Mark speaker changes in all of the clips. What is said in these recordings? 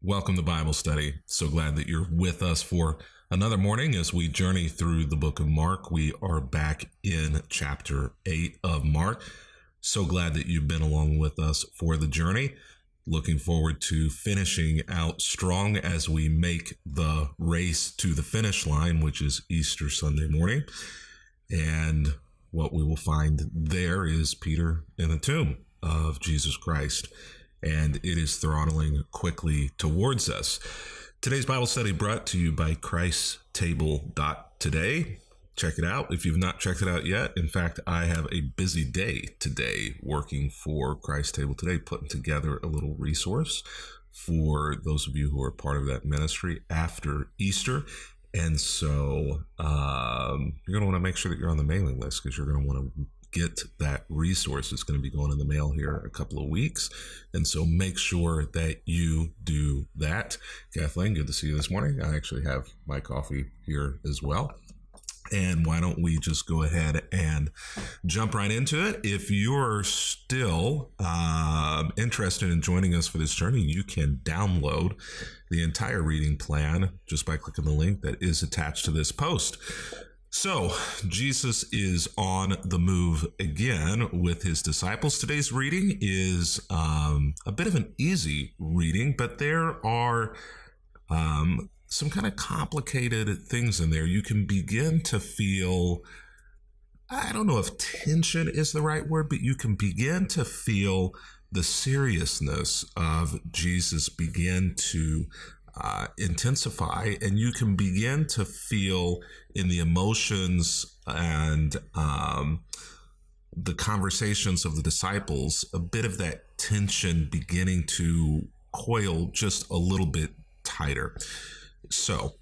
Speaker 1: Welcome to Bible Study. So glad that you're with us for another morning as we journey through the book of Mark. We are back in chapter 8 of Mark. So glad that you've been along with us for the journey. Looking forward to finishing out strong as we make the race to the finish line, which is Easter Sunday morning. And what we will find there is Peter in the tomb of Jesus Christ. And it is throttling quickly towards us. Today's Bible study brought to you by ChristTable.today. Check it out if you've not checked it out yet. In fact, I have a busy day today working for Christ Table Today, putting together a little resource for those of you who are part of that ministry after Easter. And so you're going to want to make sure that you're on the mailing list because you're going to want to get that resource. It's going to be going in the mail here a couple of weeks. And so make sure that you do that. Kathleen, good to see you this morning. I actually have my coffee here as well. And why don't we just go ahead and jump right into it? If you're still interested in joining us for this journey, you can download the entire reading plan just by clicking the link that is attached to this post. So, Jesus is on the move again with his disciples. Today's reading is a bit of an easy reading, but there are some kind of complicated things in there. You can begin to feel, I don't know if tension is the right word, but you can begin to feel the seriousness of Jesus begin to intensify, and you can begin to feel in the emotions and the conversations of the disciples a bit of that tension beginning to coil just a little bit tighter. So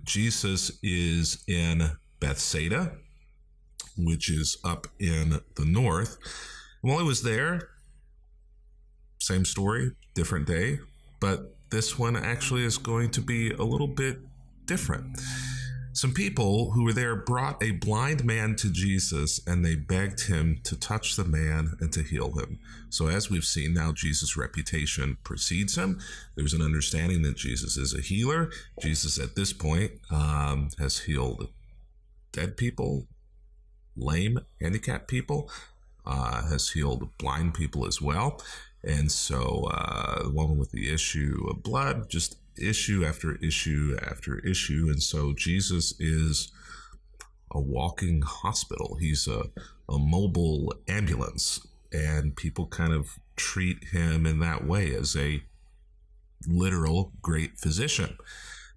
Speaker 1: Jesus is in Bethsaida, which is up in the north. While he was there, same story, different day, but this one actually is going to be a little bit different. Some people who were there brought a blind man to Jesus, and they begged him to touch the man and to heal him. So as we've seen now, Jesus' reputation precedes him. There's an understanding that Jesus is a healer. Jesus at this point has healed dead people, lame, handicapped people, has healed blind people as well. And so the woman with the issue of blood, just issue after issue after issue. And so Jesus is a walking hospital. He's a mobile ambulance. And people kind of treat him in that way as a literal great physician.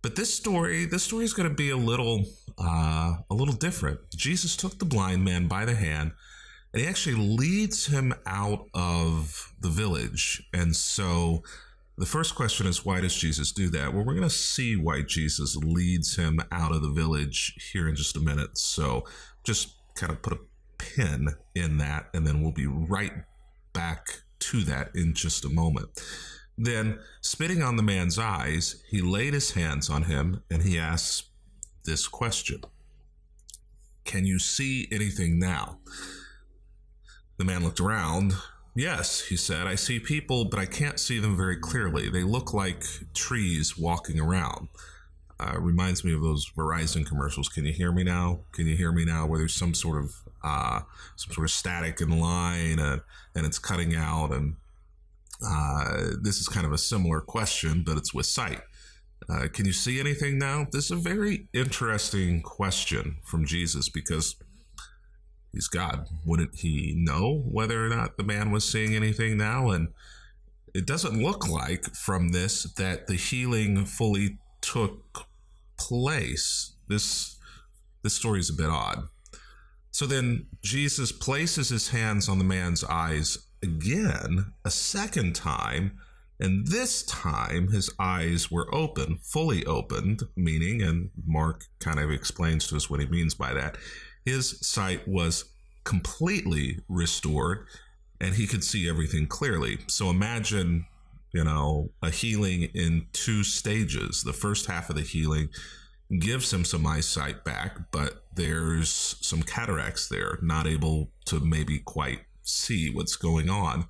Speaker 1: But this story is going to be a little different. Jesus took the blind man by the hand, and he actually leads him out of the village. And so the first question is, why does Jesus do that? Well, we're going to see why Jesus leads him out of the village here in just a minute. So just kind of put a pin in that, and then we'll be right back to that in just a moment. Then, spitting on the man's eyes, he laid his hands on him, and he asks this question: "Can you see anything now?" The man looked around. "Yes," he said, "I see people, but I can't see them very clearly. They look like trees walking around." Reminds me of those Verizon commercials. Can you hear me now? Can you hear me now? Where there's some sort of static in the line, and it's cutting out. And this is kind of a similar question, but it's with sight. Can you see anything now? This is a very interesting question from Jesus because he's God. Wouldn't he know whether or not the man was seeing anything now? And it doesn't look like from this that the healing fully took place. This story is a bit odd. So then Jesus places his hands on the man's eyes again, a second time, and this time his eyes were open, fully opened, meaning, and Mark kind of explains to us what he means by that, his sight was completely restored and he could see everything clearly. So imagine, a healing in two stages. The first half of the healing gives him some eyesight back, but there's some cataracts there, not able to maybe quite see what's going on.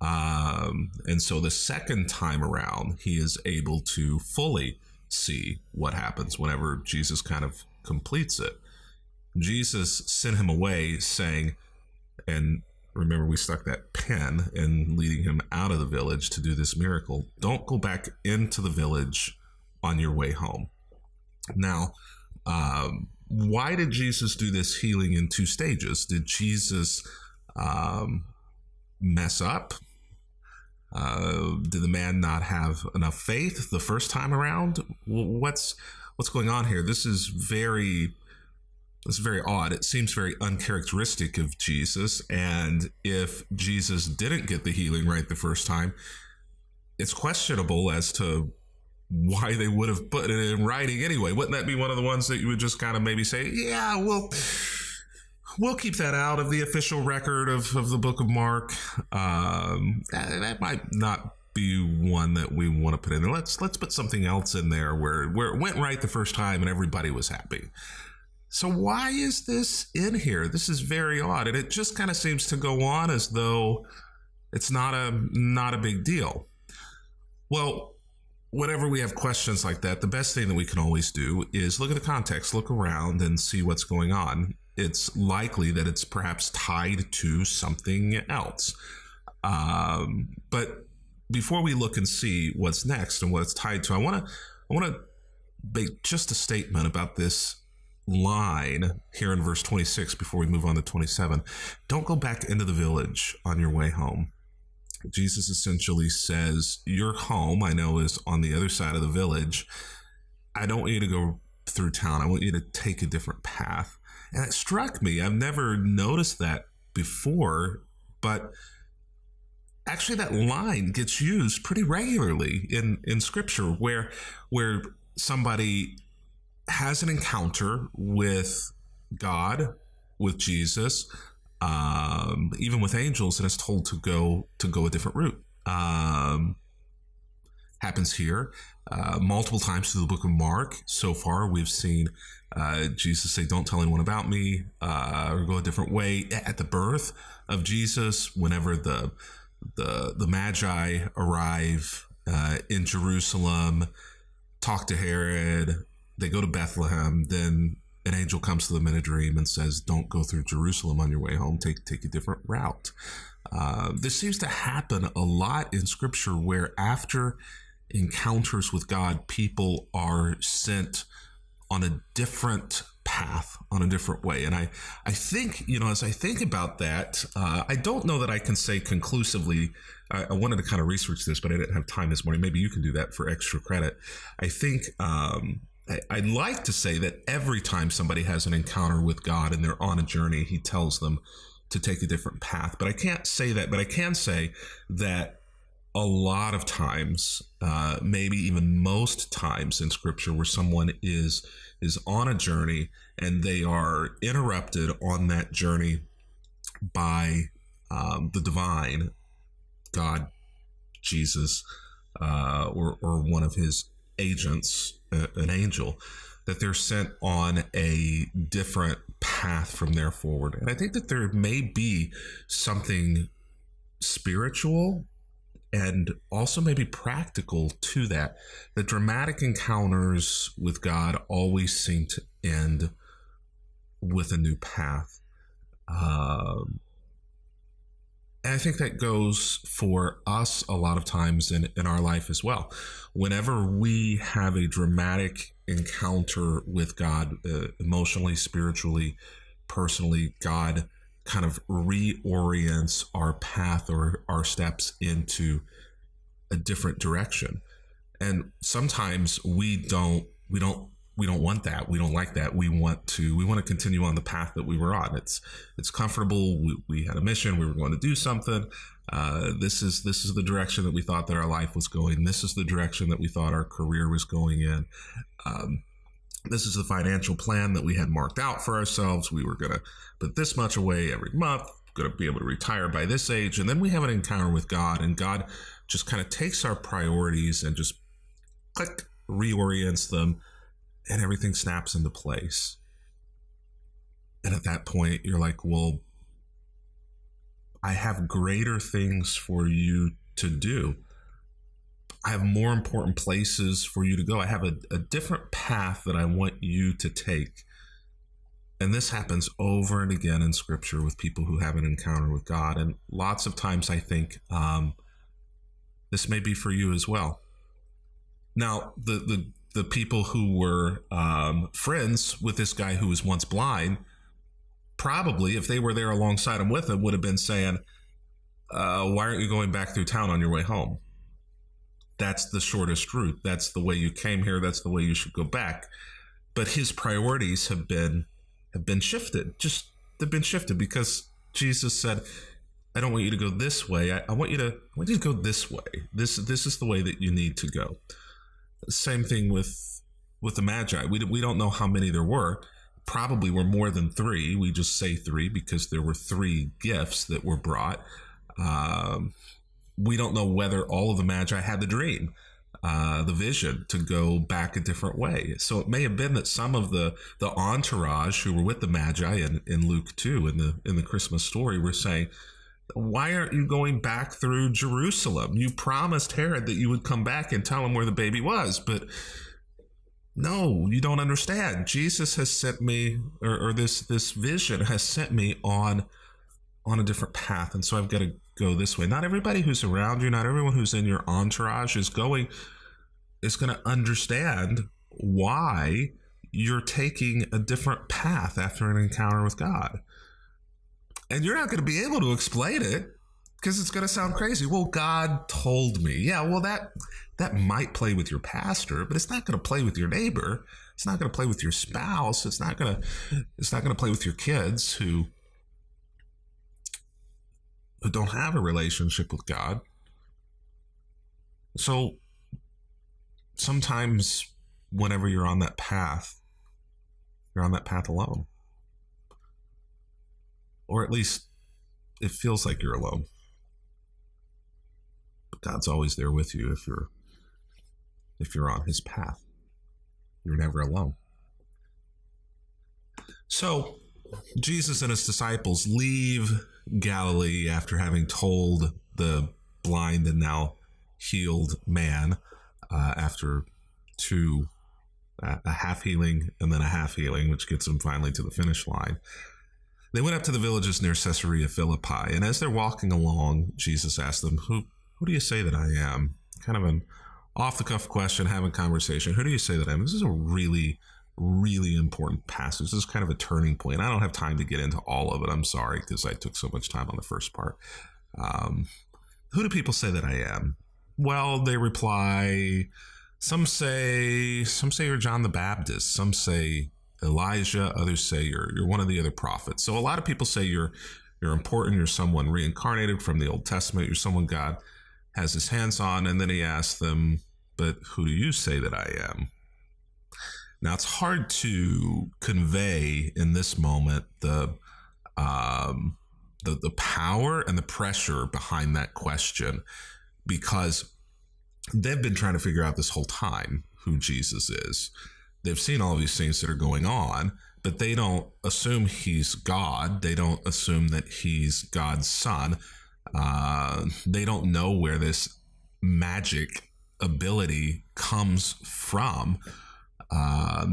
Speaker 1: And so the second time around, he is able to fully see what happens whenever Jesus kind of completes it. Jesus sent him away saying, and remember, we stuck that pin in leading him out of the village to do this miracle. Don't go back into the village on your way home. Now, why did Jesus do this healing in two stages? Did Jesus mess up? Did the man not have enough faith the first time around? What's going on here? This is very odd. It seems very uncharacteristic of Jesus. And if Jesus didn't get the healing right the first time, it's questionable as to why they would have put it in writing anyway. Wouldn't that be one of the ones that you would just kind of maybe say, yeah, we'll keep that out of the official record of the book of Mark. That might not be one that we want to put in there. Let's put something else in there where it went right the first time and everybody was happy. So why is this in here? This is very odd, and it just kind of seems to go on as though it's not a big deal. Well, whenever we have questions like that, the best thing that we can always do is look at the context, look around, and see what's going on. It's likely that it's perhaps tied to something else. But before we look and see what's next and what it's tied to, I want to make just a statement about this line here in verse 26 before we move on to 27. Don't go back into the village on your way home. Jesus essentially says, your home, I know, is on the other side of the village. I don't want you to go through town. I want you to take a different path. And it struck me. I've never noticed that before, but actually that line gets used pretty regularly in Scripture where somebody has an encounter with God, with Jesus, even with angels, and is told to go a different route. Happens here multiple times through the book of Mark. So far, we've seen Jesus say, "Don't tell anyone about me," or go a different way. At the birth of Jesus, whenever the Magi arrive in Jerusalem, talk to Herod. They go to Bethlehem. Then an angel comes to them in a dream and says, "Don't go through Jerusalem on your way home. Take a different route." This seems to happen a lot in Scripture, where after encounters with God, people are sent on a different path, on a different way. And I think, as I think about that, I don't know that I can say conclusively. I wanted to kind of research this, but I didn't have time this morning. Maybe you can do that for extra credit. I think I'd like to say that every time somebody has an encounter with God and they're on a journey, he tells them to take a different path. But I can't say that. But I can say that a lot of times, maybe even most times in Scripture, where someone is on a journey and they are interrupted on that journey by the divine, God, Jesus, or one of his agents, an angel, that they're sent on a different path from there forward. And I think that there may be something spiritual and also maybe practical to that. The dramatic encounters with God always seem to end with a new path. And I think that goes for us a lot of times in our life as well. Whenever we have a dramatic encounter with God, emotionally, spiritually, personally, God kind of reorients our path or our steps into a different direction. And sometimes we don't want that. We don't like that. We want to continue on the path that we were on. It's comfortable. We had a mission. We were going to do something. This is the direction that we thought that our life was going. This is the direction that we thought our career was going in. This is the financial plan that we had marked out for ourselves. We were going to put this much away every month, going to be able to retire by this age. And then we have an encounter with God, and God just kind of takes our priorities and just click, reorients them, and everything snaps into place. And at that point, you're like, well, I have greater things for you to do. I have more important places for you to go. I have a different path that I want you to take. And this happens over and again in Scripture with people who have an encounter with God. And lots of times I think this may be for you as well. Now, the people who were friends with this guy who was once blind, probably, if they were there alongside him with him, would have been saying, why aren't you going back through town on your way home? That's the shortest route. That's the way you came here. That's the way you should go back. But his priorities have been shifted. They've been shifted because Jesus said, I don't want you to go this way. I want you to go this way. This is the way that you need to go. Same thing with the Magi. We don't know how many there were. Probably were more than three. We just say three because there were three gifts that were brought. We don't know whether all of the Magi had the dream, the vision to go back a different way. So it may have been that some of the entourage who were with the Magi in Luke 2 in the Christmas story were saying, why aren't you going back through Jerusalem? You promised Herod that you would come back and tell him where the baby was, but no, you don't understand. Jesus has sent me, or this vision has sent me on a different path, and so I've got to go this way. Not everybody who's around you, not everyone who's in your entourage is going to understand why you're taking a different path after an encounter with God. And you're not going to be able to explain it because it's going to sound crazy. Well, God told me. Yeah, well, that might play with your pastor, but it's not going to play with your neighbor. It's not going to play with your spouse. It's not going to play with your kids who don't have a relationship with God. So sometimes whenever you're on that path, you're on that path alone. Or at least it feels like you're alone. But God's always there with you if you're on his path. You're never alone. So Jesus and his disciples leave Galilee after having told the blind and now healed man after a half healing and then a half healing, which gets them finally to the finish line. They went up to the villages near Caesarea Philippi, and as they're walking along, Jesus asked them, Who do you say that I am? Kind of an off-the-cuff question, having conversation. Who do you say that I am? This is a really, really important passage. This is kind of a turning point. I don't have time to get into all of it. I'm sorry, because I took so much time on the first part. Who do people say that I am? Well, they reply, some say you're John the Baptist. Some say Elijah, others say you're one of the other prophets. So a lot of people say you're important, you're someone reincarnated from the Old Testament, you're someone God has his hands on, and then he asks them, but who do you say that I am? Now it's hard to convey in this moment the power and the pressure behind that question, because they've been trying to figure out this whole time who Jesus is. They've seen all these things that are going on, but they don't assume he's God. They don't assume that he's God's son. They don't know where this magic ability comes from.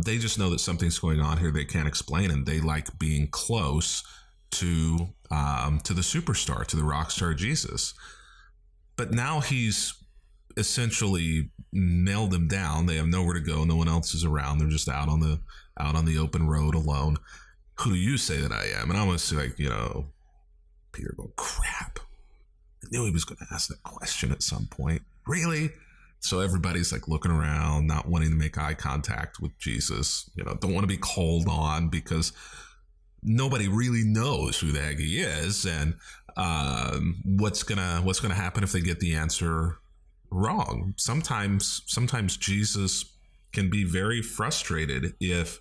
Speaker 1: They just know that something's going on here they can't explain, and they like being close to the superstar, to the rock star Jesus. But now he's essentially nailed them down. They have nowhere to go. No one else is around. They're just out on the open road alone. Who do you say that I am? And I almost like, Peter going, crap. I knew he was going to ask that question at some point. Really? So everybody's like looking around, not wanting to make eye contact with Jesus. Don't want to be called on because nobody really knows who the heck he is, and what's gonna happen if they get the answer wrong. Sometimes Jesus can be very frustrated if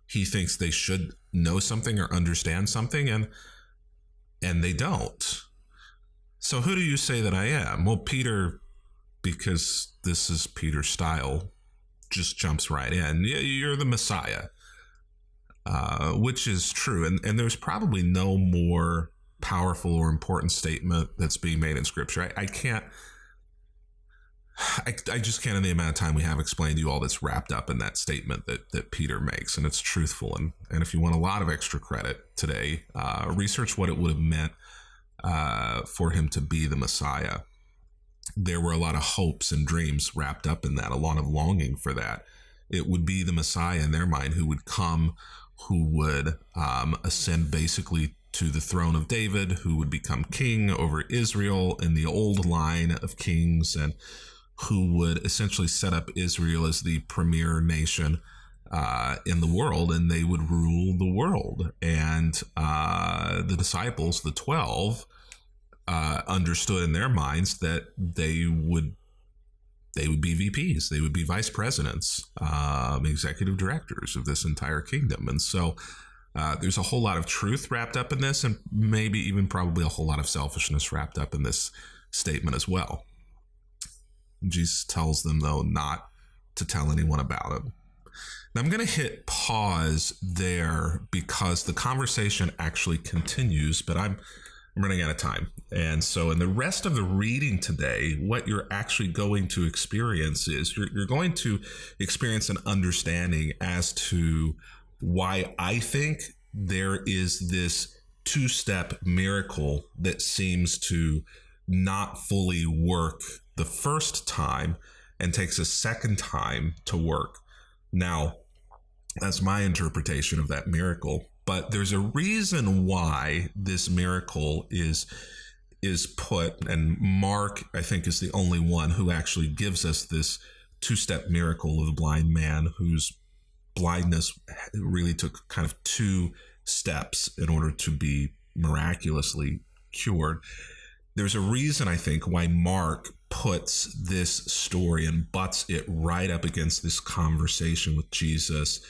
Speaker 1: he thinks they should know something or understand something, and they don't. So who do you say that I am? Well, Peter, because this is Peter's style, just jumps right in. You're the Messiah, which is true. And there's probably no more powerful or important statement that's being made in Scripture. I can't. I just can't, in the amount of time we have, explain to you all that's wrapped up in that statement that Peter makes, and it's truthful. And if you want a lot of extra credit today, research what it would have meant for him to be the Messiah. There were a lot of hopes and dreams wrapped up in that, a lot of longing for that. It would be the Messiah in their mind who would come, who would ascend basically to the throne of David, who would become king over Israel in the old line of kings, and who would essentially set up Israel as the premier nation in the world, and they would rule the world. And the disciples, the 12, understood in their minds that they would be VPs, they would be vice presidents, executive directors of this entire kingdom. And so there's a whole lot of truth wrapped up in this, and maybe even probably a whole lot of selfishness wrapped up in this statement as well. Jesus tells them, though, not to tell anyone about it. Now, I'm going to hit pause there because the conversation actually continues, but I'm running out of time. And so in the rest of the reading today, what you're actually going to experience is you're going to experience an understanding as to why I think there is this two-step miracle that seems to not fully work the first time and takes a second time to work. Now, that's my interpretation of that miracle, but there's a reason why this miracle is put, and Mark, I think, is the only one who actually gives us this two-step miracle of the blind man whose blindness really took kind of two steps in order to be miraculously cured. There's a reason, I think, why Mark puts this story and butts it right up against this conversation with Jesus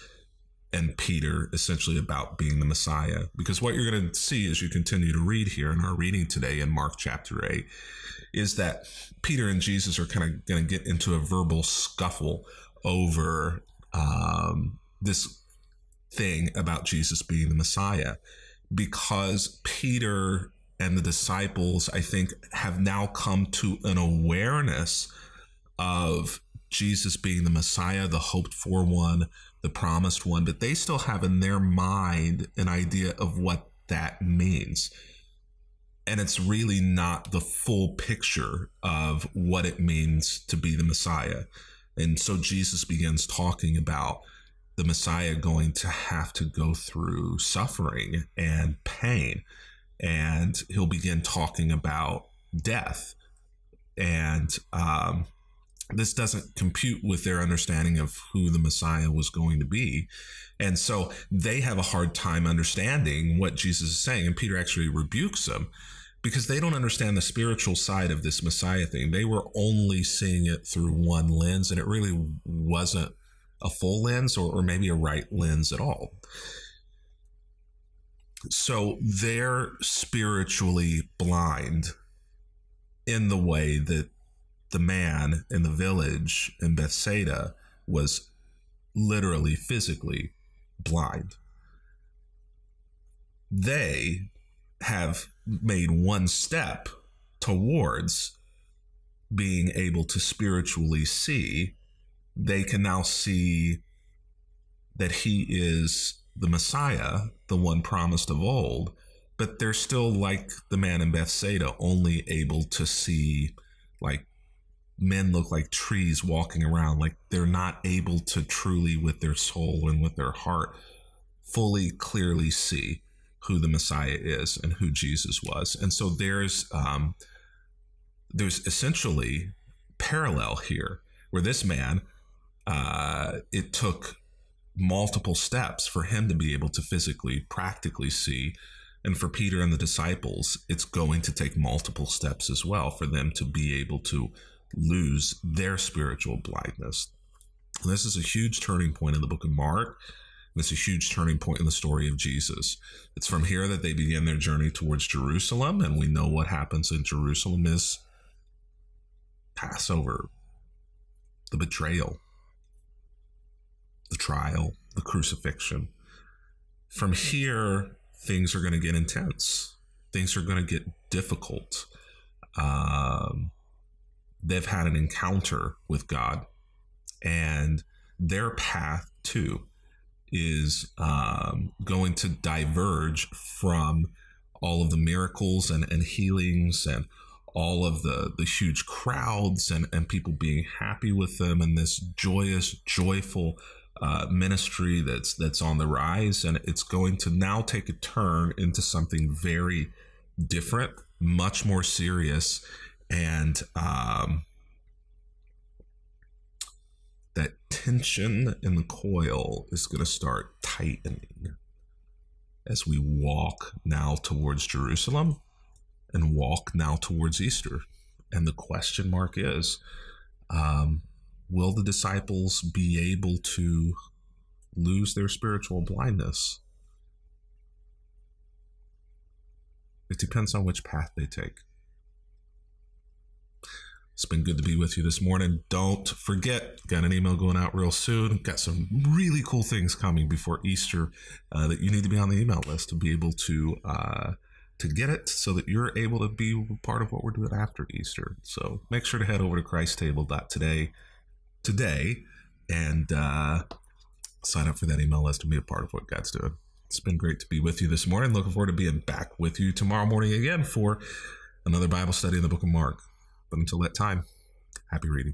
Speaker 1: and Peter, essentially about being the Messiah. Because what you're going to see as you continue to read here in our reading today in Mark chapter 8 is that Peter and Jesus are kind of going to get into a verbal scuffle over this thing about Jesus being the Messiah, because Peter and the disciples, I think, have now come to an awareness of Jesus being the Messiah, the hoped for one, the promised one, but they still have in their mind an idea of what that means. And it's really not the full picture of what it means to be the Messiah. And so Jesus begins talking about the Messiah going to have to go through suffering and pain. And he'll begin talking about death. And this doesn't compute with their understanding of who the Messiah was going to be. And so they have a hard time understanding what Jesus is saying. And Peter actually rebukes them because they don't understand the spiritual side of this Messiah thing. They were only seeing it through one lens, and it really wasn't a full lens or maybe a right lens at all. So they're spiritually blind in the way that the man in the village in Bethsaida was literally, physically blind. They have made one step towards being able to spiritually see. They can now see that he is the Messiah, the one promised of old, but they're still like the man in Bethsaida, only able to see like men look like trees walking around. Like they're not able to truly, with their soul and with their heart, fully clearly see who the Messiah is and who Jesus was. And so there's essentially parallel here where this man, it took multiple steps for him to be able to physically, practically see. And for Peter and the disciples, it's going to take multiple steps as well for them to be able to lose their spiritual blindness. And this is a huge turning point in the book of Mark. And it's a huge turning point in the story of Jesus. It's from here that they begin their journey towards Jerusalem. And we know what happens in Jerusalem is Passover, the betrayal, the trial, the crucifixion. From here, things are going to get intense. Things are going to get difficult. They've had an encounter with God, and their path too is going to diverge from all of the miracles and healings and all of the huge crowds and people being happy with them, and this joyous, joyful ministry that's on the rise. And it's going to now take a turn into something very different, much more serious, and that tension in the coil is going to start tightening as we walk now towards Jerusalem and walk now towards Easter. And the question mark is, will the disciples be able to lose their spiritual blindness? It depends on which path they take. It's been good to be with you this morning. Don't forget, got an email going out real soon. Got some really cool things coming before Easter that you need to be on the email list to be able to get it, so that you're able to be part of what we're doing after Easter. So make sure to head over to ChristTable.today and sign up for that email list and be a part of what God's doing. It's been great to be with you this morning. Looking forward to being back with you tomorrow morning again for another Bible study in the book of Mark. But until that time, happy reading.